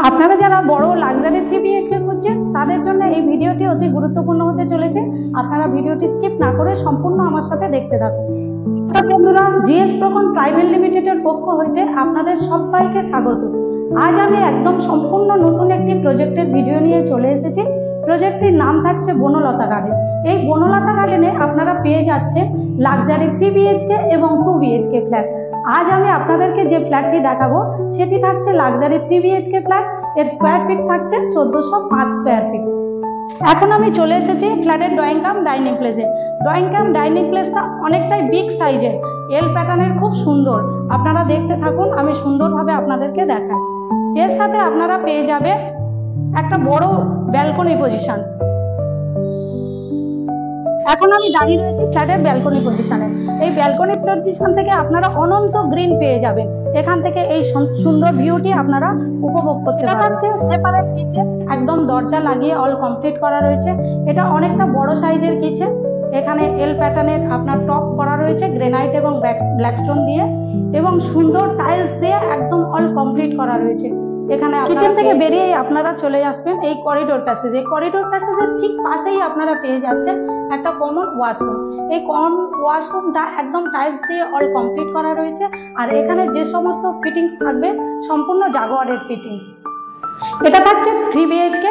আপনারা যারা বড় লাক্সারি 3 বিএইচকে খুঁজছেন তাদের জন্য এই ভিডিওটি অতি গুরুত্বপূর্ণ হতে চলেছে। আপনারা ভিডিওটি স্কিপ না করে সম্পূর্ণ আমার সাথে দেখতে থাকুন। বন্ধুরা, জিএস প্রকন প্রাইভেট লিমিটেডের পক্ষ হইতে আপনাদের সবাইকে স্বাগত। আজ আমি একদম সম্পূর্ণ নতুন একটি প্রজেক্টের ভিডিও নিয়ে চলে এসেছি। প্রজেক্টটির নাম থাকছে বনলতা গার্ডেন। এই বনলতা গার্ডেনে আপনারা পেয়ে যাচ্ছেন লাক্সারি 3 বিএইচকে এবং 2 বিএইচকে ফ্ল্যাট। আজ আমি আপনাদেরকে যে ফ্ল্যাটটি দেখাবো সেটি থাকছে লাক্সারি 3 বিএইচকে ফ্ল্যাট। এর স্কোয়ার ফিট থাকছে 1405 স্কোয়ার ফিট। এখন আমি চলে এসেছি ফ্ল্যাটের ড্রয়িং কাম ডাইনিং প্লেসে। ড্রয়িং কাম ডাইনিং প্লেসটা অনেকটাই বিগ সাইজের, এল প্যাটার্নের, খুব সুন্দর। আপনারা দেখতে থাকুন, আমি সুন্দরভাবে আপনাদেরকে দেখাই। এর সাথে আপনারা পেয়ে যাবে একটা বড় ব্যালকনি পজিশন। এখন আমি দাঁড়িয়ে রয়েছি ফ্ল্যাটের ব্যালকনি পজিশনে। এই ব্যালকনি পজিশন থেকে আপনারা অনন্ত গ্রিন পেয়ে যাবেন। এখান থেকে এই সুন্দর ভিউটি আপনারা উপভোগ করতে পারছেন। সেপারেট কিচেন, একদম দরজা লাগিয়ে অল কমপ্লিট করা রয়েছে। এটা অনেকটা বড় সাইজের কিচেন। এখানে এল প্যাটার্নের আপনার টপ করা রয়েছে গ্রেনাইট এবং ব্ল্যাকস্টোন দিয়ে, এবং সুন্দর টাইলস দিয়ে একদম অল কমপ্লিট করা রয়েছে। এখানে কিচেন থেকে বেরিয়ে আপনারা চলে আসবেন এই করিডোর প্যাসেজ। এই করিডোর প্যাসেজের ঠিক পাশেই আপনারা পেয়ে যাচ্ছেন একটা কমন ওয়াশরুম। এই কমন ওয়াশরুমটা একদম টাইলস দিয়ে অল কমপ্লিট করা রয়েছে। আর এখানে যে সমস্ত ফিটিংস থাকবে সম্পূর্ণ জাগুয়ারের ফিটিংস। এটা থাকছে 3 বিএইচকে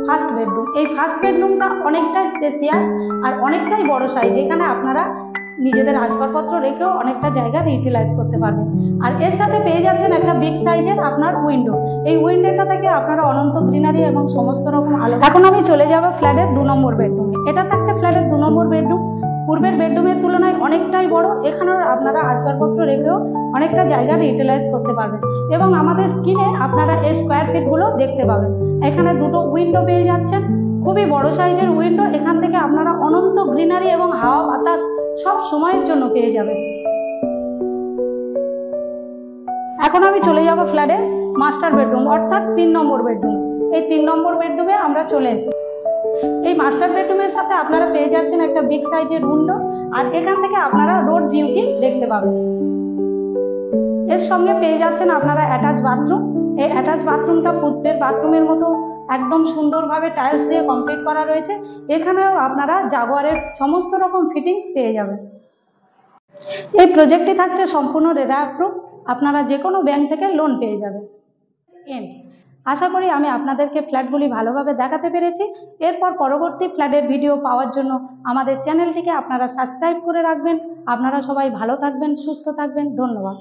ফার্স্ট বেডরুম। এই ফার্স্ট বেডরুমটা অনেকটাই স্পেসিয়াস আর অনেকটাই বড় সাইজ। এখানে আপনারা নিজেদের আসবাবপত্র রেখেও অনেকটা জায়গা ইউটিলাইজ করতে পারবেন। আর এর সাথে পেয়ে যাচ্ছেন একটা বিগ সাইজের আপনার উইন্ডো। এই উইন্ডোটা থেকে আপনারা অনন্ত গ্রিনারি এবং সমস্ত রকম আলো। এখন আমি চলে যাব ফ্ল্যাটের 2 নম্বর বেডরুমে। এটা থাকছে ফ্ল্যাটের 2 নম্বর বেডরুম। পূর্বের বেডরুমের তুলনায় অনেকটাই বড়। এখানেও আপনারা আসবাবপত্র রেখেও অনেকটা জায়গা ইউটিলাইজ করতে পারবেন। এবং আমাদের স্ক্রিনে আপনারা এই স্কোয়ার ফিটগুলো দেখতে পাবেন। এখানে দুটো উইন্ডো পেয়ে যাচ্ছেন, খুবই বড় সাইজের উইন্ডো। এখান থেকে আপনারা অনন্ত গ্রিনারি এবং হাওয়া বাতাস সব সময়ের জন্য পেয়ে যাবেন। এখন আমি চলে যাব ফ্ল্যাটের মাস্টার বেডরুম, অর্থাৎ 3 নম্বর বেডরুম। এই 3 নম্বর বেডরুমে আমরা চলে এসেছি। এই মাস্টার বেডরুমের সাথে আপনারা পেয়ে যাচ্ছেন একটা বিগ সাইজের উইন্ডো। আর এখান থেকে আপনারা রোড ভিউটি দেখতে পাবেন। এর সঙ্গে পেয়ে যাচ্ছেন আপনারা অ্যাটাচ বাথরুম। এই অ্যাটাচ বাথরুমটা পূর্বের বাথরুমের মতো একদম সুন্দরভাবে টাইলস দিয়ে কমপ্লিট করা রয়েছে। এখানেও আপনারা জাগুয়ারের সমস্ত রকম ফিটিংস পেয়ে যাবেন। এই প্রজেক্টটি থাকছে সম্পূর্ণ রেরা অ্যাপ্রুভ। আপনারা যে কোনো ব্যাংক থেকে লোন পেয়ে যাবেন। আশা করি আমি আপনাদেরকে ফ্ল্যাটগুলি ভালোভাবে দেখাতে পেরেছি। এরপর পরবর্তী ফ্ল্যাটের ভিডিও পাওয়ার জন্য আমাদের চ্যানেলটিকে আপনারা সাবস্ক্রাইব করে রাখবেন। আপনারা সবাই ভালো থাকবেন, সুস্থ থাকবেন। ধন্যবাদ।